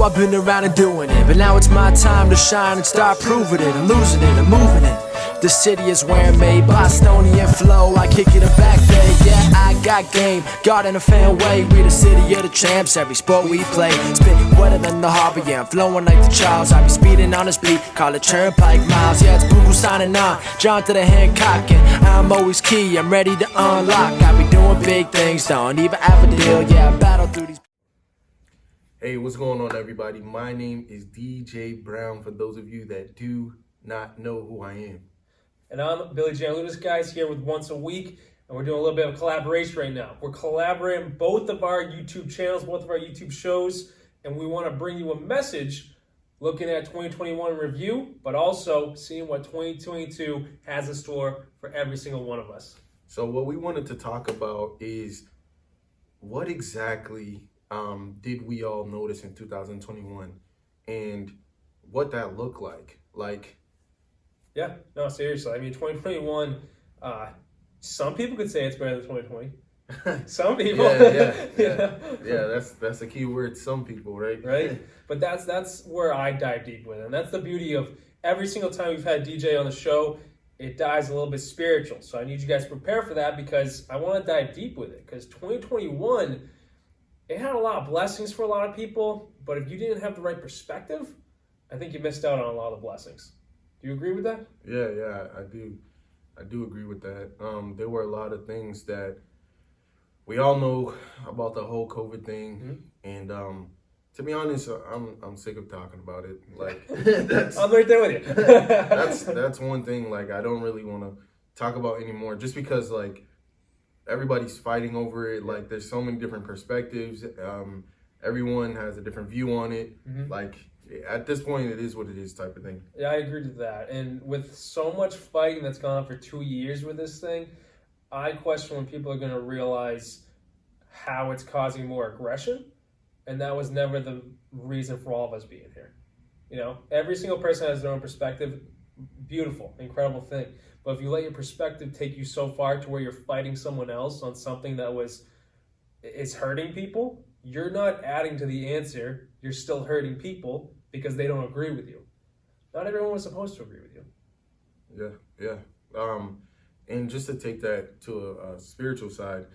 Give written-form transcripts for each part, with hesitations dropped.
I've been around and doing it, but now it's my time to shine and start proving it. I'm losing it, I'm moving it. The city is where I'm made, Bostonian flow, I kick it in back bay. Yeah, I got game, God in a fan way. We the city of the champs, every sport we play. Spit wetter than the harbor, yeah, I'm flowing like the Charles. I be speeding on this beat, call it Turnpike Miles. Yeah, it's Buku signing on, John to the Hancock, and I'm always key, I'm ready to unlock. I be doing big things, don't even have a deal, yeah, I battle through these. Hey, what's going on, everybody? My name is DJ Brown, for those of you that do not know who I am. And I'm Billy Giannouloudis, guys, here with Once a Week, and we're doing a little bit of collaboration right now. We're collaborating both of our YouTube channels, both of our YouTube shows, and we want to bring you a message looking at 2021 review, but also seeing what 2022 has in store for every single one of us. So what we wanted to talk about is what exactly did we all notice in 2021 and what that looked like? Yeah, no, seriously. I mean, 2021, some people could say it's better than 2020. Some people. Yeah, that's a key word, some people, right? Right? But that's where I dive deep with. And that's the beauty of every single time we've had DJ on the show, it dives a little bit spiritual. So I need you guys to prepare for that because I want to dive deep with it. Because 2021, it had a lot of blessings for a lot of people, but if you didn't have the right perspective, I think you missed out on a lot of blessings. Do you agree with that? Yeah, I do agree with that. There were a lot of things that we all know about the whole COVID thing, and to be honest, I'm sick of talking about it. Like, I'm right there with you. that's one thing. Like, I don't really want to talk about anymore, just because like everybody's fighting over it. Like, there's so many different perspectives. Everyone has a different view on it. Like, at this point, it is what it is type of thing. Yeah, I agree with that. And with so much fighting that's gone on for 2 years with this thing, I question when people are going to realize how it's causing more aggression. And that was never the reason for all of us being here. You know, every single person has their own perspective. Beautiful, incredible thing. But if you let your perspective take you so far to where you're fighting someone else on something that is hurting people, you're not adding to the answer. You're still hurting people because they don't agree with you. Not everyone was supposed to agree with you. Yeah. And just to take that to a spiritual side,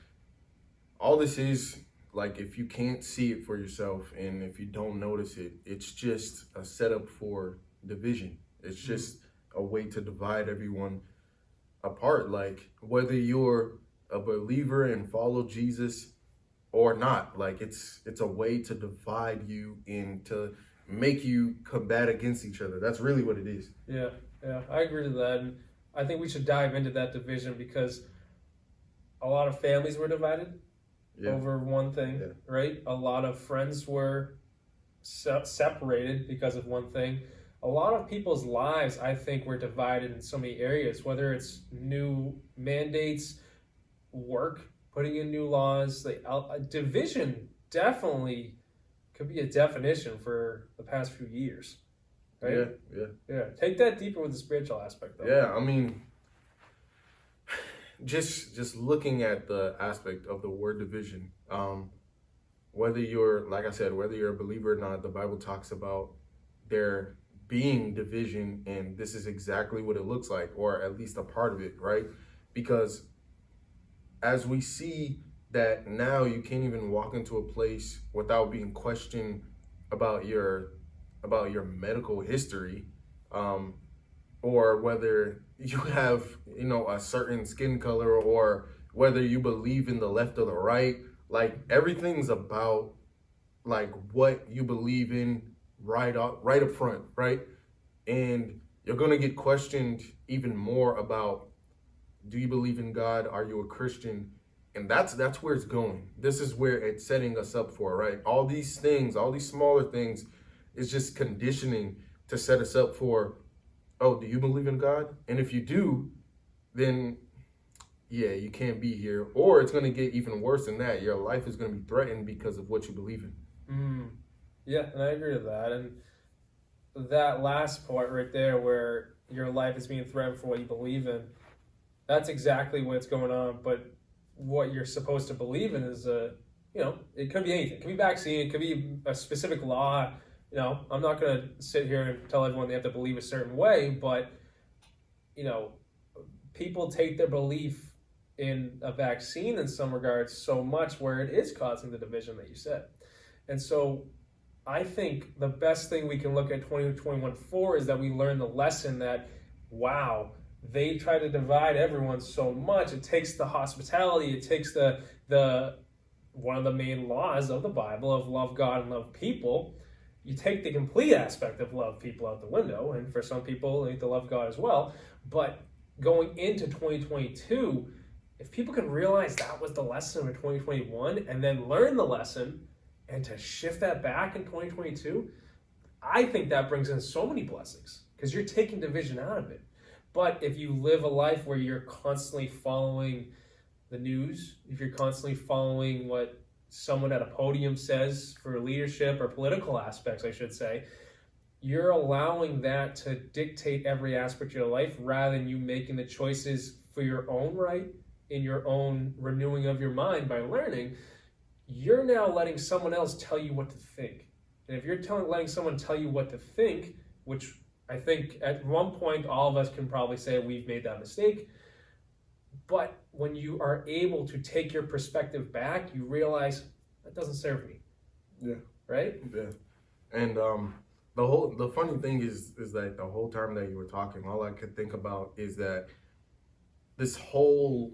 all this is, like, if you can't see it for yourself and if you don't notice it, it's just a setup for division. It's just a way to divide everyone apart. Like, whether you're a believer and follow Jesus or not, like, it's a way to divide you and to make you combat against each other. That's really what it is. Yeah, I agree to that. And I think we should dive into that division because a lot of families were divided over one thing, right? A lot of friends were separated because of one thing. A lot of people's lives, I think, were divided in so many areas, whether it's new mandates, work, putting in new laws. Division definitely could be a definition for the past few years, right? Yeah. Take that deeper with the spiritual aspect, though. Yeah, I mean, just looking at the aspect of the word division, whether you're, like I said, whether you're a believer or not, the Bible talks about there being division, and this is exactly what it looks like, or at least a part of it, right? Because as we see that now you can't even walk into a place without being questioned about your medical history, or whether you have, a certain skin color, or whether you believe in the left or the right. Like, everything's about, like, what you believe in right up front, right? And you're going to get questioned even more about, do you believe in God? Are you a Christian? And that's where it's going. This is where it's setting us up for, right? All these things, all these smaller things, is just conditioning to set us up for, oh, do you believe in God? And if you do, then yeah, you can't be here. Or it's going to get even worse than that. Your life is going to be threatened because of what you believe in. Yeah, and I agree with that. And that last part right there where your life is being threatened for what you believe in, that's exactly what's going on. But what you're supposed to believe in is, it could be anything. It could be vaccine. It could be a specific law. You know, I'm not going to sit here and tell everyone they have to believe a certain way, but, you know, people take their belief in a vaccine in some regards so much where it is causing the division that you said. And so I think the best thing we can look at 2021 for is that we learn the lesson that, wow, they try to divide everyone so much. It takes the hospitality, it takes the one of the main laws of the Bible of love God and love people. You take the complete aspect of love people out the window, and for some people they need to love God as well. But going into 2022, if people can realize that was the lesson of 2021 and then learn the lesson and to shift that back in 2022, I think that brings in so many blessings because you're taking division out of it. But if you live a life where you're constantly following the news, if you're constantly following what someone at a podium says for leadership or political aspects, I should say, you're allowing that to dictate every aspect of your life rather than you making the choices for your own right, in your own renewing of your mind by learning. You're now letting someone else tell you what to think. And if you're letting someone tell you what to think, which I think at one point all of us can probably say we've made that mistake, but when you are able to take your perspective back, you realize that doesn't serve me. Yeah. Right? Yeah. And the funny thing is that the whole time that you were talking, all I could think about is that this whole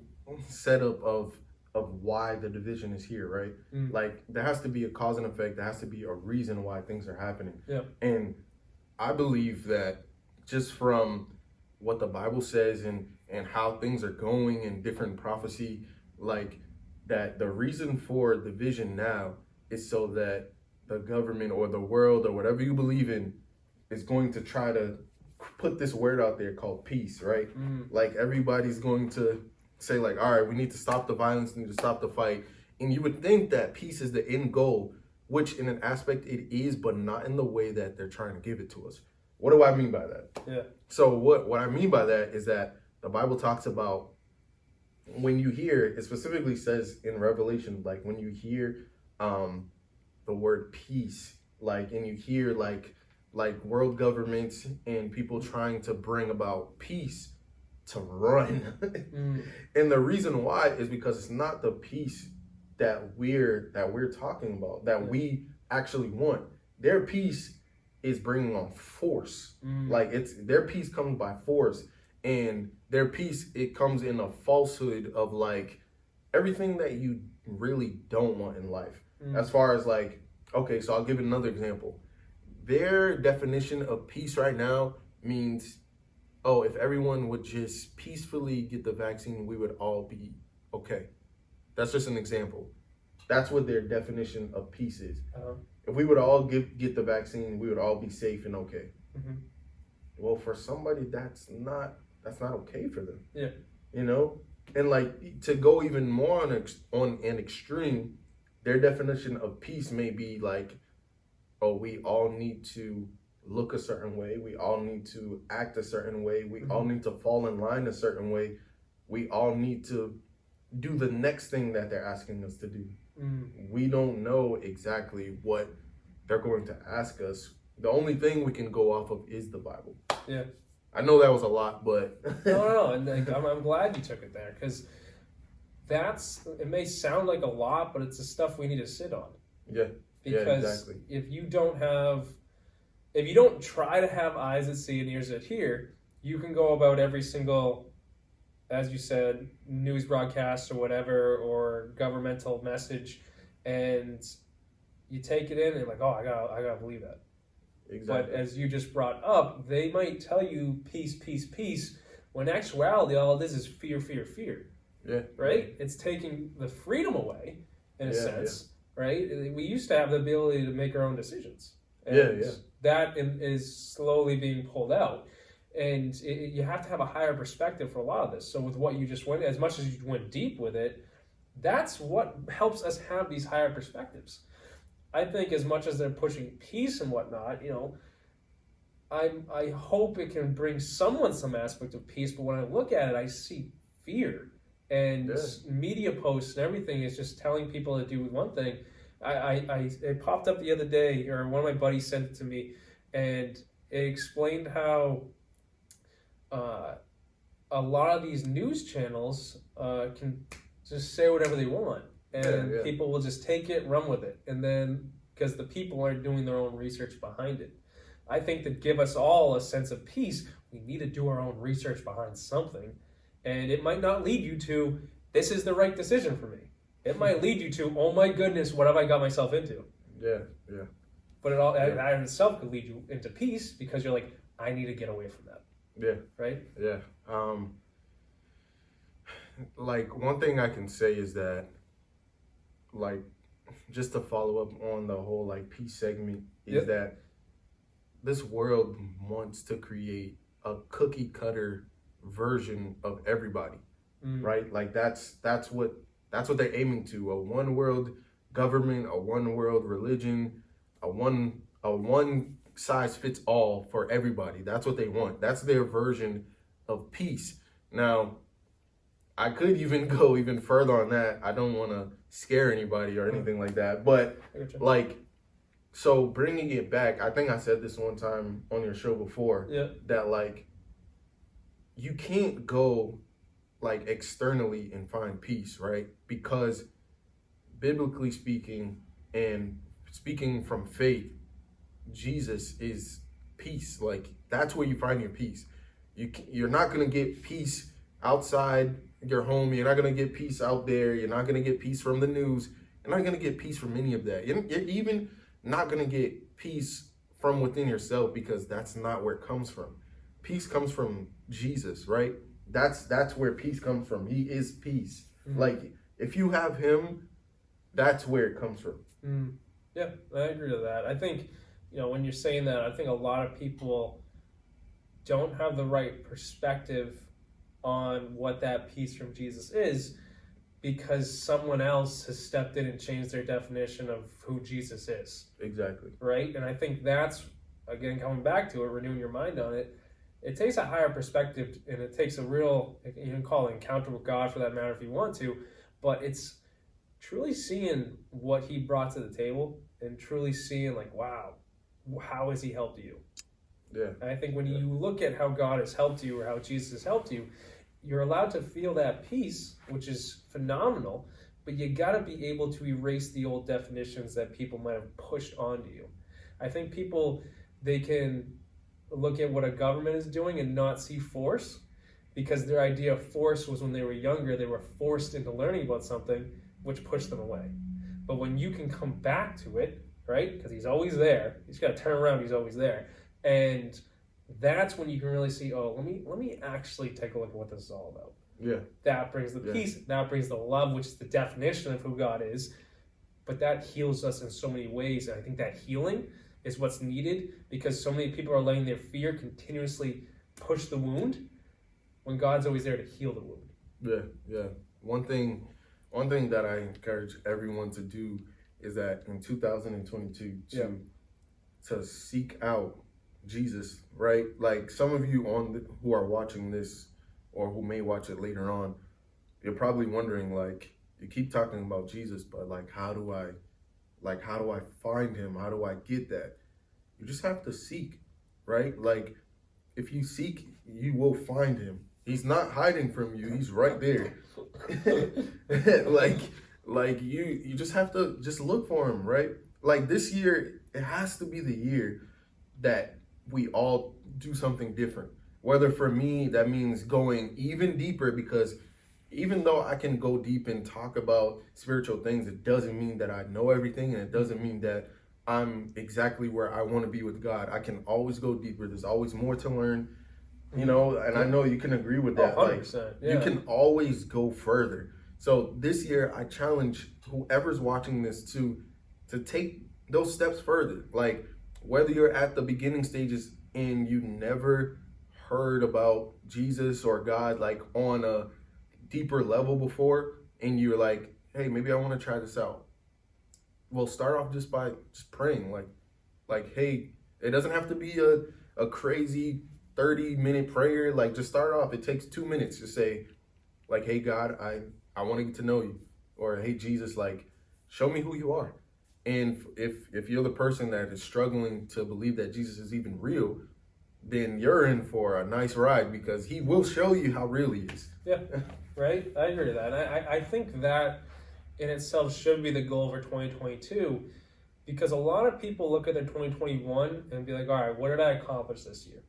setup of why the division is here, right? Like there has to be a cause and effect. There has to be a reason why things are happening. Yeah. And I believe that just from what the Bible says and how things are going and different prophecy, like that the reason for division now is so that the government or the world or whatever you believe in is going to try to put this word out there called peace, right? Like everybody's going to say like, all right, we need to stop the violence, we need to stop the fight. And you would think that peace is the end goal, which in an aspect it is, but not in the way that they're trying to give it to us. What do I mean by that? Yeah. So what I mean by that is that the Bible talks about when you hear, it specifically says in Revelation, like when you hear the word peace, like, and you hear like world governments and people trying to bring about peace, to run. And the reason why is because it's not the peace that we're talking about, that we actually want. Their peace is bringing on force. Like their peace comes by force, and their peace, it comes in a falsehood of like everything that you really don't want in life. As far as like, okay, so I'll give you another example. Their definition of peace right now means, oh, if everyone would just peacefully get the vaccine, we would all be okay. That's just an example. That's what their definition of peace is. If we would all get the vaccine, we would all be safe and okay. Well, for somebody, that's not okay for them. Yeah. You know, and like to go even more on an extreme, their definition of peace may be like, oh, we all need to look a certain way. We all need to act a certain way. We all need to fall in line a certain way. We all need to do the next thing that they're asking us to do. We don't know exactly what they're going to ask us. The only thing we can go off of is the Bible. Yeah. I know that was a lot, but no, and I'm glad you took it there, because it may sound like a lot, but it's the stuff we need to sit on. Yeah. Because exactly. if you don't try to have eyes that see and ears that hear, you can go about every single, as you said, news broadcast or whatever, or governmental message, and you take it in and you're like, oh, I gotta believe that. Exactly. But as you just brought up, they might tell you peace, peace, peace, when in actuality all it is fear, fear, fear. Yeah. Right? It's taking the freedom away, in a sense, right? We used to have the ability to make our own decisions. And that is slowly being pulled out. And you have to have a higher perspective for a lot of this. So with what you just went, as much as you went deep with it, that's what helps us have these higher perspectives. I think as much as they're pushing peace and whatnot, you know, I hope it can bring someone some aspect of peace. But when I look at it, I see fear. And media posts and everything is just telling people to do one thing. It popped up the other day, or one of my buddies sent it to me, and it explained how a lot of these news channels can just say whatever they want, and people will just take it, run with it, and then because the people aren't doing their own research behind it. I think to give us all a sense of peace, we need to do our own research behind something, and it might not lead you to this is the right decision for me. It might lead you to, oh my goodness, what have I got myself into? Yeah. But that in itself could lead you into peace because you're like, I need to get away from that. Yeah. Right? Yeah. Like, one thing I can say is that, like, just to follow up on the whole, like, peace segment, is that this world wants to create a cookie cutter version of everybody, right? Like, that's what they're aiming to: a one world government, a one world religion, a one size fits all for everybody. That's what they want. That's their version of peace. Now, I could even go even further on that. I don't want to scare anybody or anything like that, but like, so bringing it back, I think I said this one time on your show before, that like, you can't go like externally and find peace, right? Because biblically speaking and speaking from faith, Jesus is peace. Like, that's where you find your peace. You're not going to get peace outside your home. You're not going to get peace out there. You're not going to get peace from the news. You're not going to get peace from any of that. You're even not going to get peace from within yourself, because that's not where it comes from. Peace comes from Jesus, right? That's where peace comes from. He is peace. Like, if you have him, that's where it comes from. Yeah, I agree with that. I think, when you're saying that, I think a lot of people don't have the right perspective on what that peace from Jesus is, because someone else has stepped in and changed their definition of who Jesus is. Exactly. Right? And I think that's, again, coming back to it, renewing your mind on it, it takes a higher perspective, and it takes a real, you can call it encounter with God for that matter if you want to, but it's truly seeing what he brought to the table and truly seeing like, wow, how has he helped you? Yeah. And I think when you look at how God has helped you or how Jesus has helped you, you're allowed to feel that peace, which is phenomenal, but you got to be able to erase the old definitions that people might have pushed onto you. I think people, they can look at what a government is doing and not see force, because their idea of force was when they were younger, they were forced into learning about something, which pushed them away. But when you can come back to it, right, because he's always there, you just got to turn around, he's always there, and that's when you can really see, oh, let me actually take a look at what this is all about. Yeah. That brings the peace, that brings the love, which is the definition of who God is, but that heals us in so many ways, and I think that healing is what's needed, because so many people are letting their fear continuously push the wound when God's always there to heal the wound. Yeah. One thing that I encourage everyone to do is that in 2022 to seek out Jesus, right? Like, some of you who are watching this or who may watch it later on, you're probably wondering, like, you keep talking about Jesus, but like, how do I find him? How do I get that? You just have to seek, right? Like, if you seek, you will find him. He's not hiding from you. He's right there. like you just have to just look for him, right? Like, this year, it has to be the year that we all do something different. Whether for me, that means going even deeper, because even though I can go deep and talk about spiritual things, it doesn't mean that I know everything, and it doesn't mean that I'm exactly where I want to be with God. I can always go deeper. There's always more to learn, and I know you can agree with that. 100%, You can always go further. So this year, I challenge whoever's watching this to take those steps further. Like, whether you're at the beginning stages and you never heard about Jesus or God like on a deeper level before, and you're like, hey, maybe I want to try this out. Well, start off just by praying. Like, hey, it doesn't have to be a crazy 30-minute prayer. Like, just start off. It takes 2 minutes to say, like, hey, God, I want to get to know you. Or, hey, Jesus, like, show me who you are. And if you're the person that is struggling to believe that Jesus is even real, then you're in for a nice ride, because he will show you how real he is. Yeah, right? I agree with that. And I think that in itself should be the goal for 2022, because a lot of people look at their 2021 and be like, all right, what did I accomplish this year?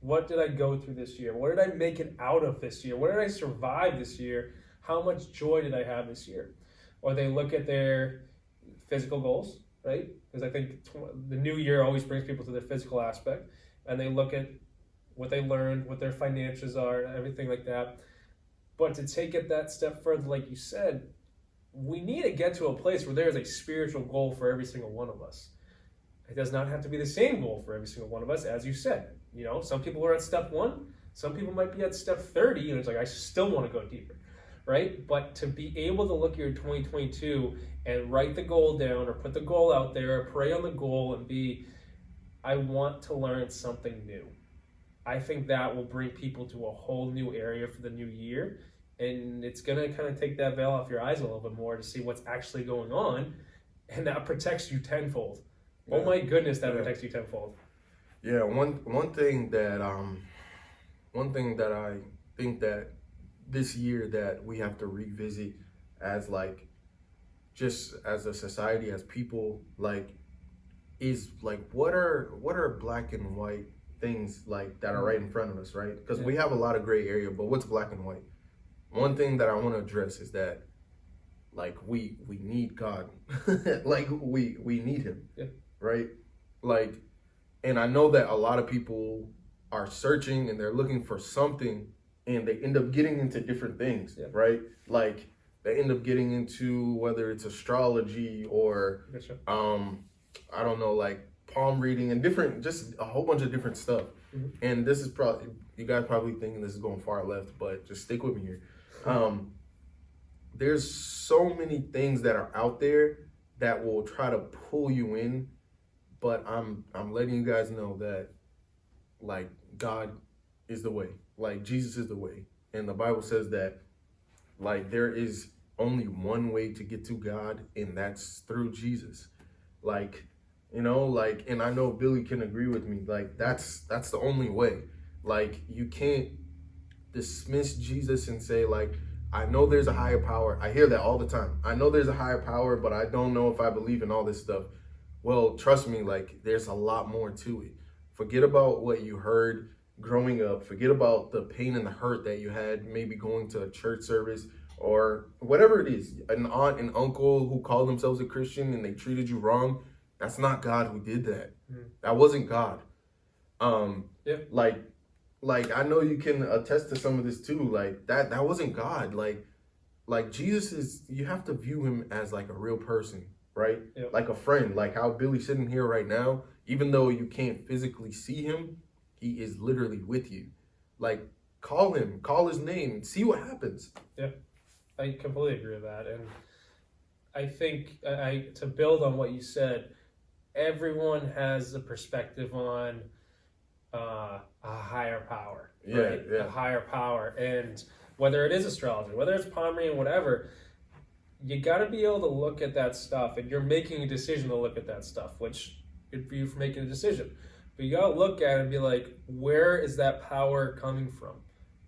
What did I go through this year? What did I make it out of this year? What did I survive this year? How much joy did I have this year? Or they look at their physical goals, right? Because I think the new year always brings people to their physical aspect, and they look at what they learned, what their financials are, everything like that. But to take it that step further, like you said, we need to get to a place where there is a spiritual goal for every single one of us. It does not have to be the same goal for every single one of us, as you said. You know, some people are at step 1, some people might be at step 30, and it's like, I still want to go deeper, right? But to be able to look at your 2022 and write the goal down, or put the goal out there, or pray on the goal, and be, I want to learn something new. I think that will bring people to a whole new area for the new year. And it's going to kind of take that veil off your eyes a little bit more to see what's actually going on. And that protects you tenfold. Yeah. Oh my goodness, that protects you tenfold. Yeah, one thing that I think that this year that we have to revisit as like, just as a society, as people, like, is like, what are black and white things like that are right in front of us, right? Because we have a lot of gray area, but what's black and white? One thing that I want to address is that, like, we need God. Like, we need him, right? Like, and I know that a lot of people are searching and they're looking for something, and they end up getting into different things, right? Like, they end up getting into, whether it's astrology or, I don't know, like palm reading and different, just a whole bunch of different stuff. Mm-hmm. And this is probably, you guys probably thinking this is going far left, but just stick with me here. There's so many things that are out there that will try to pull you in, but I'm letting you guys know that, like, God is the way, like Jesus is the way. And the Bible says that, like, there is only one way to get to God, and that's through Jesus. Like, you know, like, and I know Billy can agree with me, like, that's the only way. Like, you can't dismiss Jesus and say, like, I know there's a higher power. I hear that all the time. I know there's a higher power, but I don't know if I believe in all this stuff. Well, trust me, like, there's a lot more to it. Forget about what you heard growing up. Forget about the pain and the hurt that you had maybe going to a church service or whatever it is. An aunt and uncle who called themselves a Christian and they treated you wrong. That's not God who did that. That wasn't God. Like I know you can attest to some of this too. Like that wasn't God. Like Jesus is, you have to view him as like a real person, right? Yep. Like a friend, like how Billy's sitting here right now, even though you can't physically see him, he is literally with you. Like, call him, call his name, see what happens. Yeah, I completely agree with that. And I think to build on what you said, everyone has a perspective on a higher power, right? A higher power. And whether it is astrology, whether it's palm reading, whatever, you got to be able to look at that stuff, and you're making a decision to look at that stuff, which good for you for making a decision. But you got to look at it and be like, where is that power coming from?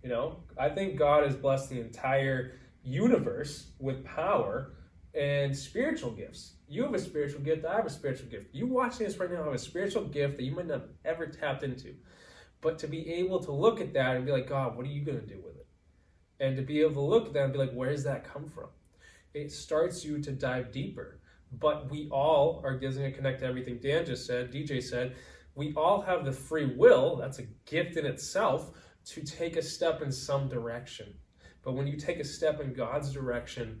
You know, I think God has blessed the entire universe with power and spiritual gifts. You have a spiritual gift. I have a spiritual gift. You watching this right now have a spiritual gift that you might not have ever tapped into. But to be able to look at that and be like, God, what are you going to do with it? And to be able to look at that and be like, where does that come from? It starts you to dive deeper. But we all are going to connect to everything Dan just said, DJ said. We all have the free will, that's a gift in itself, to take a step in some direction. But when you take a step in God's direction,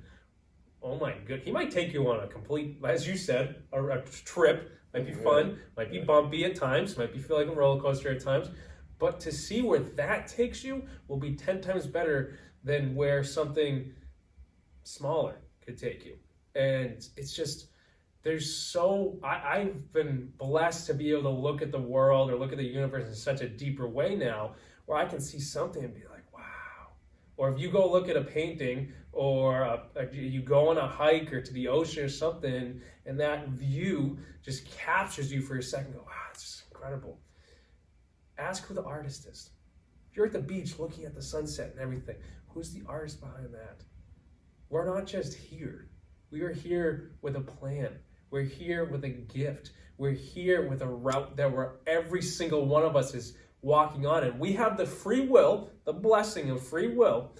oh my good, he might take you on a complete, as you said, a trip. Might be fun, might be bumpy at times, might be feel like a roller coaster at times. But to see where that takes you will be 10 times better than where something smaller could take you. And it's just, I've been blessed to be able to look at the world or look at the universe in such a deeper way now, where I can see something and be like, wow, Or if you go look at a painting, or you go on a hike or to the ocean or something, and that view just captures you for a second, go, wow, it's just incredible. Ask who the artist is. If you're at the beach looking at the sunset and everything, who's the artist behind that? We're not just here. We are here with a plan. We're here with a gift. We're here with a route that every single one of us is walking on. And we have the free will, the blessing of free will,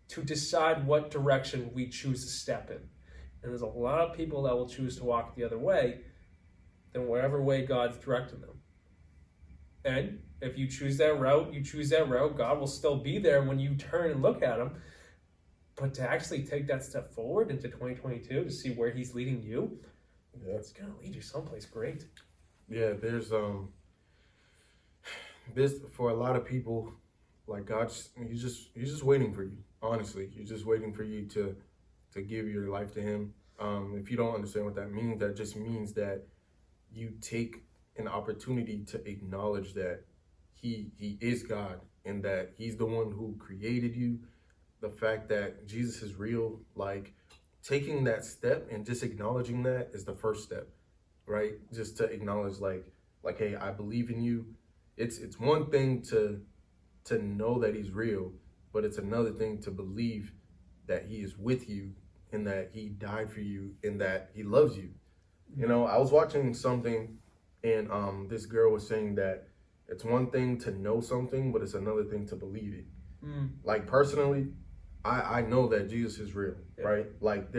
to decide what direction we choose to step in. And there's a lot of people that will choose to walk the other way than whatever way God's directing them. And if you choose that route, God will still be there when you turn and look at him. But to actually take that step forward into 2022 to see where he's leading you, it's going to lead you someplace great. Yeah, there's this for a lot of people, like he's just waiting for you. Honestly, he's just waiting for you to give your life to him. If you don't understand what that means, that just means that you take an opportunity to acknowledge that he is God and that he's the one who created you. The fact that Jesus is real, like taking that step and just acknowledging that is the first step, right? Just to acknowledge like, hey, I believe in you. It's one thing to know that he's real, but it's another thing to believe that he is with you and that he died for you and that he loves you. You know, I was watching something and this girl was saying that it's one thing to know something, but it's another thing to believe it. Like personally, I know that Jesus is real, right? Like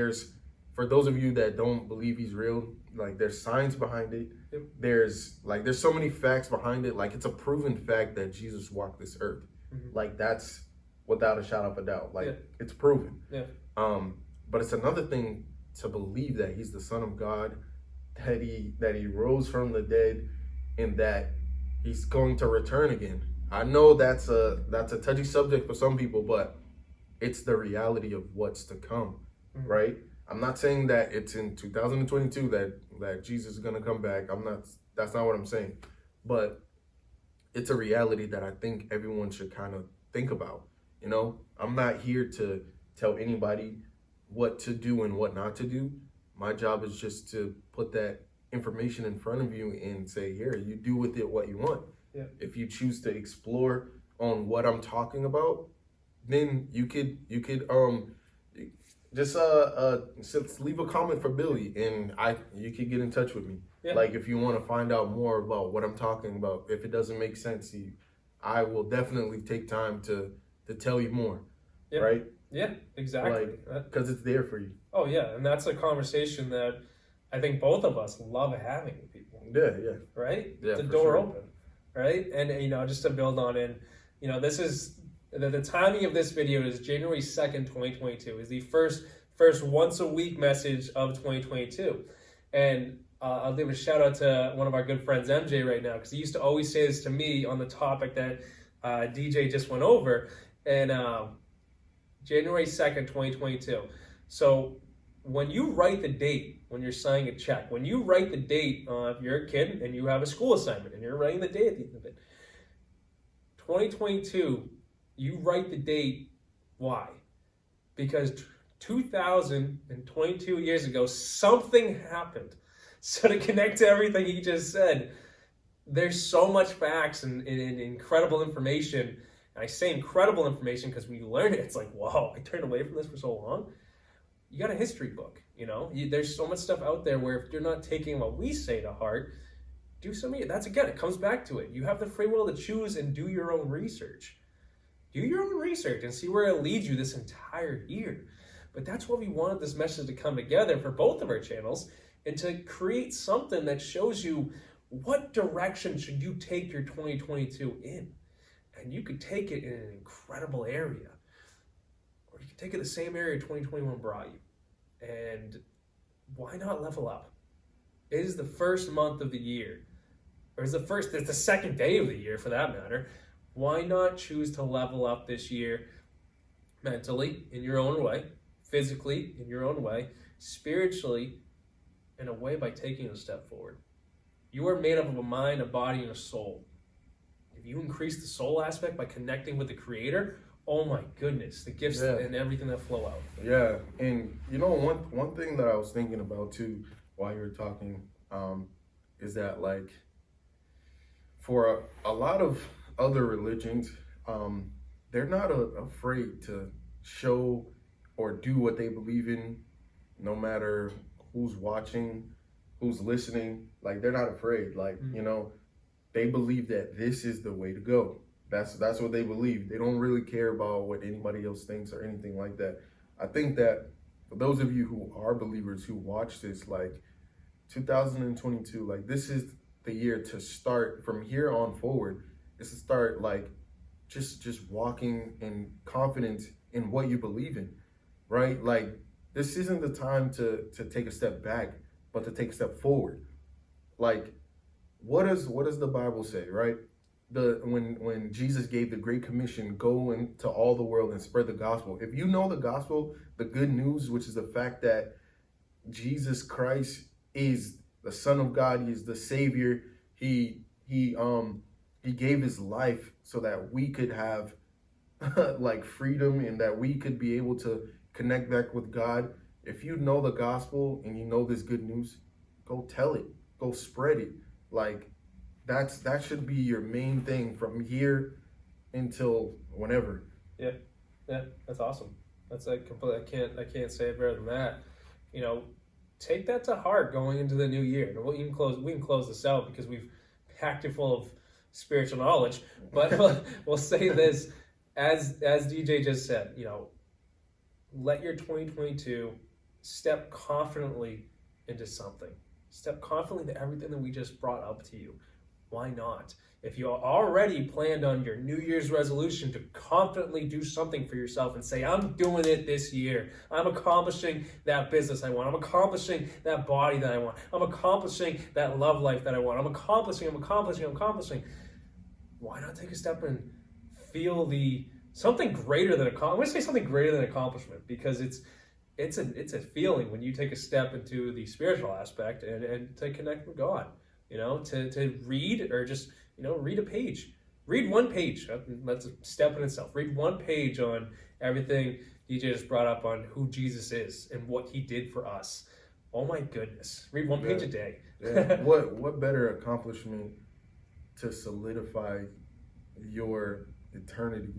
for those of you that don't believe he's real, like there's science behind it. There's so many facts behind it. Like it's a proven fact that Jesus walked this earth. Like that's without a shadow of a doubt. Like it's proven. But it's another thing to believe that he's the Son of God, that he rose from the dead, and that he's going to return again. I know that's a touchy subject for some people, but it's the reality of what's to come, right? I'm not saying that it's in 2022 that Jesus is gonna come back. That's not what I'm saying. But it's a reality that I think everyone should kind of think about. You know, I'm not here to tell anybody what to do and what not to do. My job is just to put that information in front of you and say, here, you do with it what you want. If you choose to explore on what I'm talking about, then you could just leave a comment for Billy and you could get in touch with me. Like if you want to find out more about what I'm talking about, if it doesn't make sense to you, I will definitely take time to tell you more. Right? Yeah, exactly. Because it's there for you. Oh yeah, and that's a conversation that I think both of us love having with people. Yeah. Right? Yeah, the door open. Right? And just to build on it, this is the timing of this video is January 2nd, 2022. Is the first once a week message of 2022. And I'll give a shout out to one of our good friends, MJ, right now, because he used to always say this to me on the topic that DJ just went over. And January 2nd, 2022. So when you write the date, when you're signing a check, when you write the date, if you're a kid and you have a school assignment and you're writing the date at the end of it, 2022, you write the date. Why? Because 2022 years ago, something happened. So to connect to everything he just said, there's so much facts and incredible information. And I say incredible information because when you learn it, it's like, wow, I turned away from this for so long. You got a history book, there's so much stuff out there where if you're not taking what we say to heart, do something. That's again, it comes back to it. You have the free will to choose and do your own research. Do your own research and see where it leads you this entire year. But that's why we wanted this message to come together for both of our channels and to create something that shows you what direction should you take your 2022 in. And you could take it in an incredible area. Or you could take it the same area 2021 brought you. And why not level up? It is the first month of the year. Or it's the second day of the year for that matter. Why not choose to level up this year mentally in your own way, physically in your own way, spiritually in a way by taking a step forward? You are made up of a mind, a body, and a soul. If you increase the soul aspect by connecting with the Creator, oh my goodness, the gifts and everything that flow out. Yeah, and one thing that I was thinking about too while you were talking, is that like for a lot of other religions, they're not afraid to show or do what they believe in, no matter who's watching, who's listening. Like they're not afraid. Like they believe that this is the way to go. That's what they believe. They don't really care about what anybody else thinks or anything like that. I think that for those of you who are believers who watch this, like 2022, like this is the year to start from here on forward. Is to start like just walking in confidence in what you believe in, right? Like this isn't the time to take a step back, but to take a step forward. Like what does the Bible say, right? When Jesus gave the Great Commission, go into all the world and spread the gospel. If you know the gospel, the good news, which is the fact that Jesus Christ is the Son of God, he is the Savior. He gave his life so that we could have like freedom and that we could be able to connect back with God. If you know the gospel and you know this good news, go tell it, go spread it. Like that should be your main thing from here until whenever. Yeah, that's awesome. That's like complete. I can't say it better than that. Take that to heart going into the new year. We can close this out because we've packed it full of spiritual knowledge. But we'll say this, as DJ just said, let your 2022 step confidently into something. Step confidently into everything that we just brought up to you. Why not? If you already planned on your New Year's resolution to confidently do something for yourself and say, I'm doing it this year. I'm accomplishing that business I want. I'm accomplishing that body that I want. I'm accomplishing that love life that I want. I'm accomplishing. Why not take a step and feel something greater than I'm going to say something greater than accomplishment, because it's a feeling when you take a step into the spiritual aspect and to connect with God. To read or just, read a page. Read one page. That's a step in itself. Read one page on everything DJ just brought up on who Jesus is and what he did for us. Oh my goodness. Read one page a day. Yeah. What better accomplishment to solidify your eternity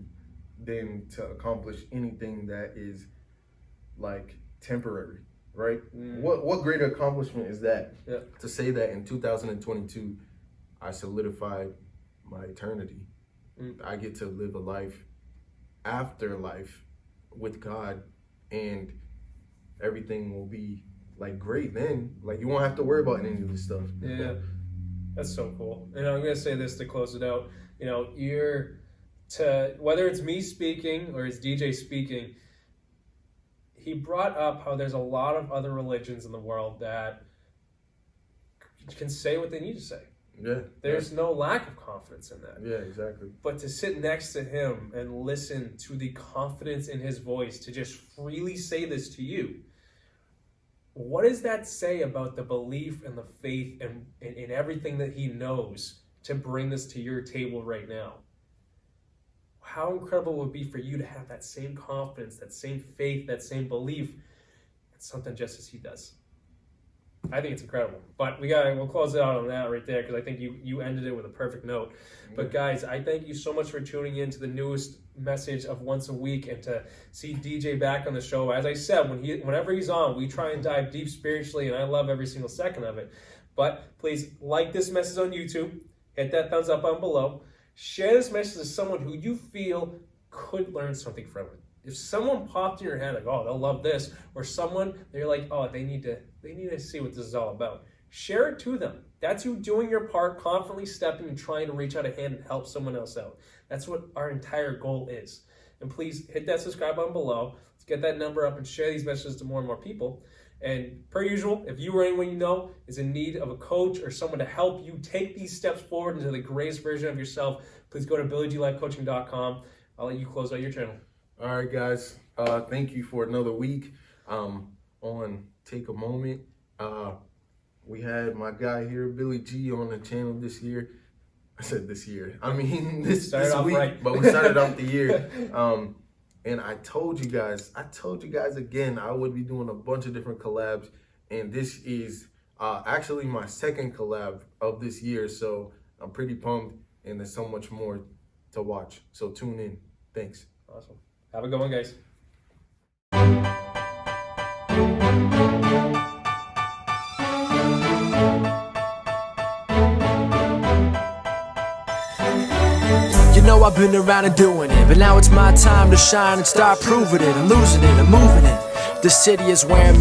than to accomplish anything that is like temporary? Right? What greater accomplishment is that? Yeah. To say that in 2022, I solidified my eternity. I get to live a life after life with God, and everything will be like great then. Like you won't have to worry about any of this stuff. Yeah. That's so cool. And I'm going to say this to close it out. Whether it's me speaking or it's DJ speaking, he brought up how there's a lot of other religions in the world that can say what they need to say. Yeah. There's no lack of confidence in that. Yeah, exactly. But to sit next to him and listen to the confidence in his voice to just freely say this to you, what does that say about the belief and the faith and in everything that he knows to bring this to your table right now? How incredible would it be for you to have that same confidence, that same faith, that same belief in something just as he does? I think it's incredible. But we'll close it out on that right there, because I think you ended it with a perfect note. But guys, I thank you so much for tuning in to the newest message of Once a Week, and to see DJ back on the show. As I said, whenever he's on, we try and dive deep spiritually, and I love every single second of it. But please like this message on YouTube, hit that thumbs up on below. Share this message to someone who you feel could learn something from it. If someone popped in your head like, oh, they'll love this, or someone they're like, oh, they need to see what this is all about, share it to them. That's you doing your part, confidently stepping and trying to reach out a hand and help someone else out. That's what our entire goal is. And please hit that subscribe button below. Let's get that number up and share these messages to more and more people. And per usual, if you or anyone you know is in need of a coach or someone to help you take these steps forward into the greatest version of yourself, please go to BillyGLifeCoaching.com. I'll let you close out your channel. All right, guys. Thank you for another week on Take a Moment. We had my guy here, Billy G, on the channel this year. I said this year. I mean, this week, right. But we started off the year. And I told you guys again, I would be doing a bunch of different collabs. And this is actually my second collab of this year. So I'm pretty pumped, and there's so much more to watch. So tune in. Thanks. Awesome. Have a good one, guys. You know I've been around and doing it, but now it's my time to shine and start proving it. I'm losing it, I'm moving it. The city is where I'm